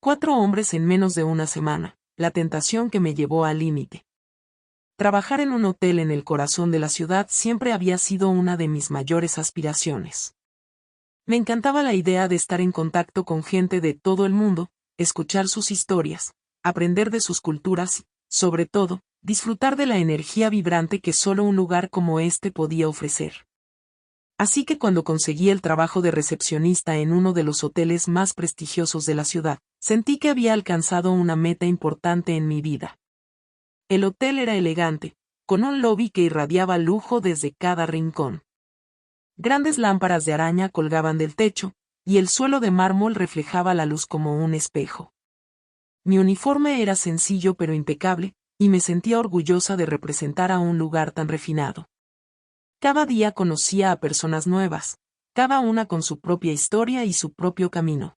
4 hombres en menos de una semana, la tentación que me llevó al límite. Trabajar en un hotel en el corazón de la ciudad siempre había sido una de mis mayores aspiraciones. Me encantaba la idea de estar en contacto con gente de todo el mundo, escuchar sus historias, aprender de sus culturas y, sobre todo, disfrutar de la energía vibrante que solo un lugar como este podía ofrecer. Así que cuando conseguí el trabajo de recepcionista en uno de los hoteles más prestigiosos de la ciudad, sentí que había alcanzado una meta importante en mi vida. El hotel era elegante, con un lobby que irradiaba lujo desde cada rincón. Grandes lámparas de araña colgaban del techo, y el suelo de mármol reflejaba la luz como un espejo. Mi uniforme era sencillo pero impecable, y me sentía orgullosa de representar a un lugar tan refinado. Cada día conocía a personas nuevas, cada una con su propia historia y su propio camino.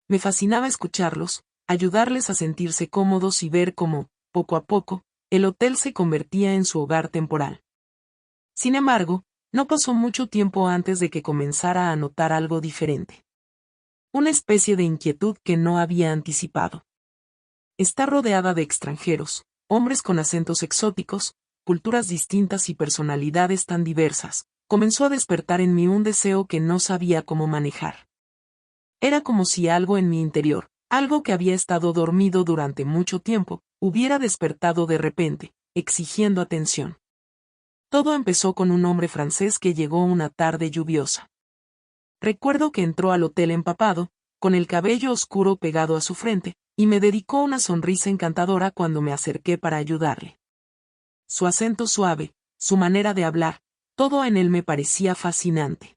Me fascinaba escucharlos, ayudarles a sentirse cómodos y ver cómo, poco a poco, el hotel se convertía en su hogar temporal. Sin embargo, no pasó mucho tiempo antes de que comenzara a notar algo diferente. Una especie de inquietud que no había anticipado. Está rodeada de extranjeros, hombres con acentos exóticos, culturas distintas y personalidades tan diversas, comenzó a despertar en mí un deseo que no sabía cómo manejar. Era como si algo en mi interior, algo que había estado dormido durante mucho tiempo, hubiera despertado de repente, exigiendo atención. Todo empezó con un hombre francés que llegó una tarde lluviosa. Recuerdo que entró al hotel empapado, con el cabello oscuro pegado a su frente, y me dedicó una sonrisa encantadora cuando me acerqué para ayudarle. Su acento suave, su manera de hablar, todo en él me parecía fascinante.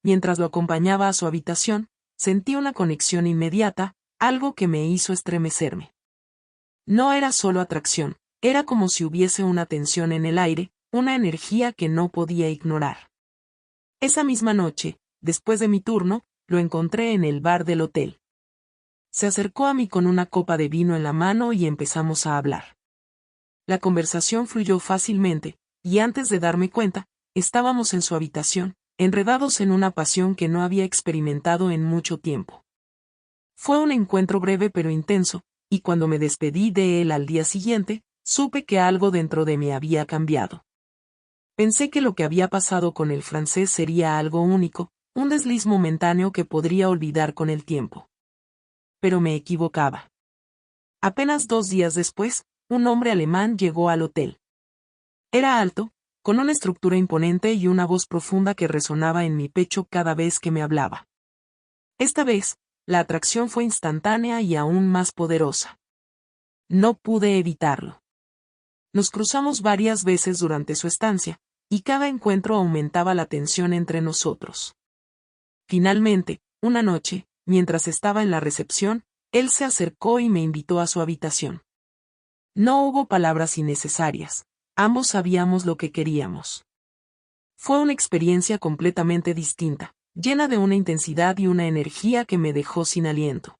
Mientras lo acompañaba a su habitación, sentí una conexión inmediata, algo que me hizo estremecerme. No era solo atracción, era como si hubiese una tensión en el aire, una energía que no podía ignorar. Esa misma noche, después de mi turno, lo encontré en el bar del hotel. Se acercó a mí con una copa de vino en la mano y empezamos a hablar. La conversación fluyó fácilmente, y antes de darme cuenta, estábamos en su habitación, enredados en una pasión que no había experimentado en mucho tiempo. Fue un encuentro breve pero intenso, y cuando me despedí de él al día siguiente, supe que algo dentro de mí había cambiado. Pensé que lo que había pasado con el francés sería algo único, un desliz momentáneo que podría olvidar con el tiempo. Pero me equivocaba. Apenas 2 días después, un hombre alemán llegó al hotel. Era alto, con una estructura imponente y una voz profunda que resonaba en mi pecho cada vez que me hablaba. Esta vez, la atracción fue instantánea y aún más poderosa. No pude evitarlo. Nos cruzamos varias veces durante su estancia, y cada encuentro aumentaba la tensión entre nosotros. Finalmente, una noche, mientras estaba en la recepción, él se acercó y me invitó a su habitación. No hubo palabras innecesarias, ambos sabíamos lo que queríamos. Fue una experiencia completamente distinta, llena de una intensidad y una energía que me dejó sin aliento.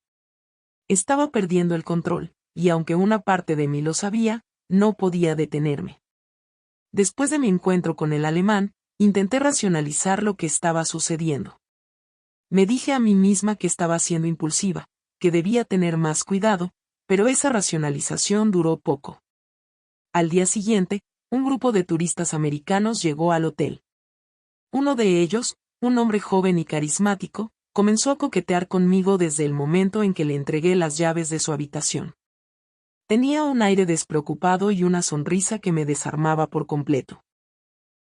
Estaba perdiendo el control, y aunque una parte de mí lo sabía, no podía detenerme. Después de mi encuentro con el alemán, intenté racionalizar lo que estaba sucediendo. Me dije a mí misma que estaba siendo impulsiva, que debía tener más cuidado, pero esa racionalización duró poco. Al día siguiente, un grupo de turistas americanos llegó al hotel. Uno de ellos, un hombre joven y carismático, comenzó a coquetear conmigo desde el momento en que le entregué las llaves de su habitación. Tenía un aire despreocupado y una sonrisa que me desarmaba por completo.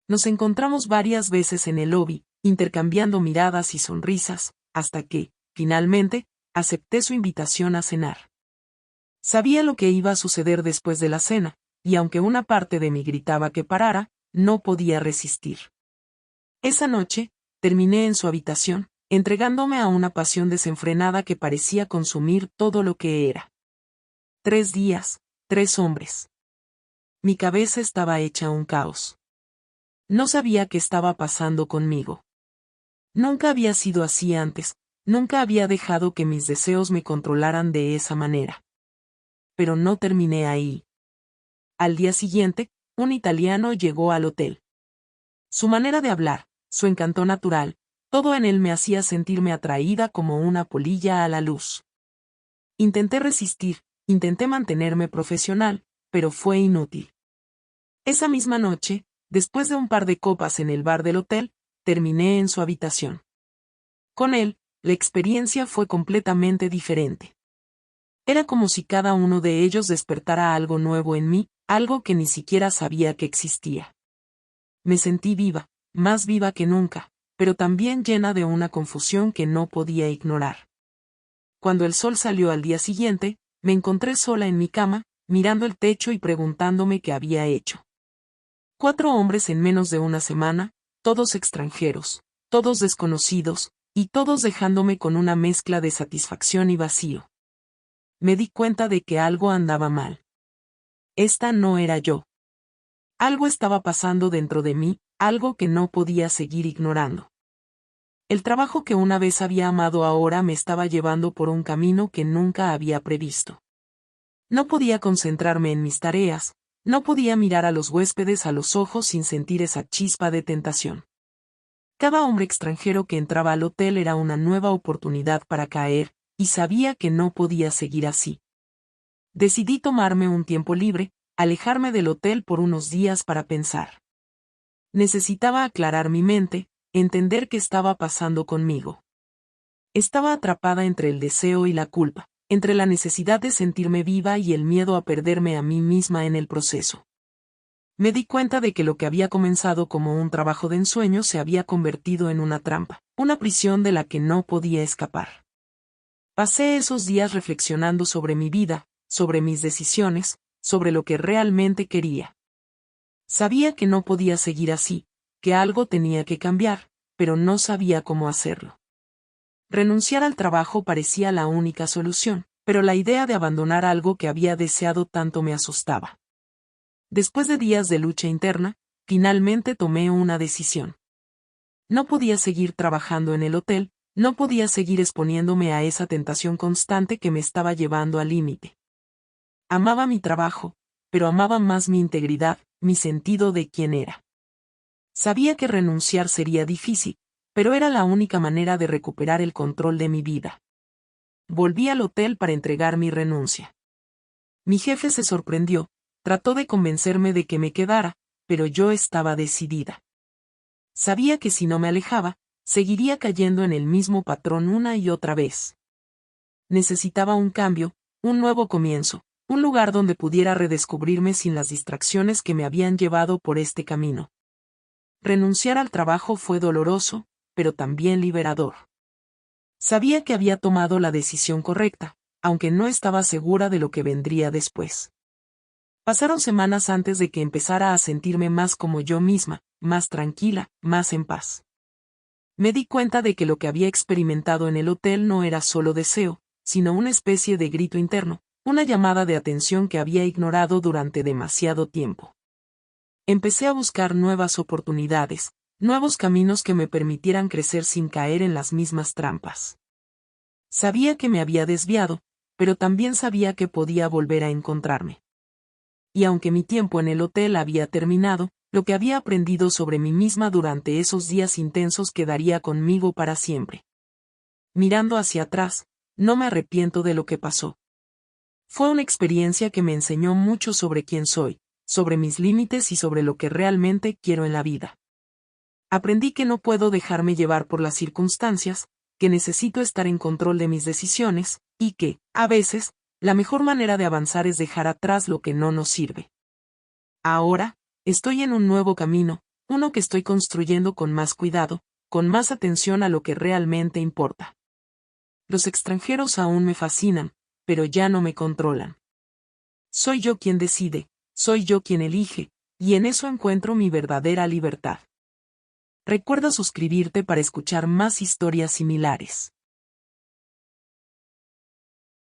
Nos encontramos varias veces en el lobby, intercambiando miradas y sonrisas, hasta que, finalmente, acepté su invitación a cenar. Sabía lo que iba a suceder después de la cena, y aunque una parte de mí gritaba que parara, no podía resistir. Esa noche, terminé en su habitación, entregándome a una pasión desenfrenada que parecía consumir todo lo que era. 3 días, 3 hombres. Mi cabeza estaba hecha un caos. No sabía qué estaba pasando conmigo. Nunca había sido así antes, nunca había dejado que mis deseos me controlaran de esa manera. Pero no terminé ahí. Al día siguiente, un italiano llegó al hotel. Su manera de hablar, su encanto natural, todo en él me hacía sentirme atraída como una polilla a la luz. Intenté resistir, intenté mantenerme profesional, pero fue inútil. Esa misma noche, después de un par de copas en el bar del hotel, terminé en su habitación. Con él, la experiencia fue completamente diferente. Era como si cada uno de ellos despertara algo nuevo en mí, algo que ni siquiera sabía que existía. Me sentí viva, más viva que nunca, pero también llena de una confusión que no podía ignorar. Cuando el sol salió al día siguiente, me encontré sola en mi cama, mirando el techo y preguntándome qué había hecho. 4 hombres en menos de una semana, todos extranjeros, todos desconocidos, y todos dejándome con una mezcla de satisfacción y vacío. Me di cuenta de que algo andaba mal. Esta no era yo. Algo estaba pasando dentro de mí, algo que no podía seguir ignorando. El trabajo que una vez había amado ahora me estaba llevando por un camino que nunca había previsto. No podía concentrarme en mis tareas, no podía mirar a los huéspedes a los ojos sin sentir esa chispa de tentación. Cada hombre extranjero que entraba al hotel era una nueva oportunidad para caer, y sabía que no podía seguir así. Decidí tomarme un tiempo libre, alejarme del hotel por unos días para pensar. Necesitaba aclarar mi mente, entender qué estaba pasando conmigo. Estaba atrapada entre el deseo y la culpa, entre la necesidad de sentirme viva y el miedo a perderme a mí misma en el proceso. Me di cuenta de que lo que había comenzado como un trabajo de ensueño se había convertido en una trampa, una prisión de la que no podía escapar. Pasé esos días reflexionando sobre mi vida, sobre mis decisiones, sobre lo que realmente quería. Sabía que no podía seguir así, que algo tenía que cambiar, pero no sabía cómo hacerlo. Renunciar al trabajo parecía la única solución, pero la idea de abandonar algo que había deseado tanto me asustaba. Después de días de lucha interna, finalmente tomé una decisión. No podía seguir trabajando en el hotel, no podía seguir exponiéndome a esa tentación constante que me estaba llevando al límite. Amaba mi trabajo, pero amaba más mi integridad, mi sentido de quién era. Sabía que renunciar sería difícil, pero era la única manera de recuperar el control de mi vida. Volví al hotel para entregar mi renuncia. Mi jefe se sorprendió, trató de convencerme de que me quedara, pero yo estaba decidida. Sabía que si no me alejaba, seguiría cayendo en el mismo patrón una y otra vez. Necesitaba un cambio, un nuevo comienzo, un lugar donde pudiera redescubrirme sin las distracciones que me habían llevado por este camino. Renunciar al trabajo fue doloroso, pero también liberador. Sabía que había tomado la decisión correcta, aunque no estaba segura de lo que vendría después. Pasaron semanas antes de que empezara a sentirme más como yo misma, más tranquila, más en paz. Me di cuenta de que lo que había experimentado en el hotel no era solo deseo, sino una especie de grito interno, una llamada de atención que había ignorado durante demasiado tiempo. Empecé a buscar nuevas oportunidades, nuevos caminos que me permitieran crecer sin caer en las mismas trampas. Sabía que me había desviado, pero también sabía que podía volver a encontrarme. Y aunque mi tiempo en el hotel había terminado, lo que había aprendido sobre mí misma durante esos días intensos quedaría conmigo para siempre. Mirando hacia atrás, no me arrepiento de lo que pasó. Fue una experiencia que me enseñó mucho sobre quién soy, sobre mis límites y sobre lo que realmente quiero en la vida. Aprendí que no puedo dejarme llevar por las circunstancias, que necesito estar en control de mis decisiones, y que, a veces, la mejor manera de avanzar es dejar atrás lo que no nos sirve. Ahora, estoy en un nuevo camino, uno que estoy construyendo con más cuidado, con más atención a lo que realmente importa. Los extranjeros aún me fascinan, pero ya no me controlan. Soy yo quien decide, soy yo quien elige, y en eso encuentro mi verdadera libertad. Recuerda suscribirte para escuchar más historias similares.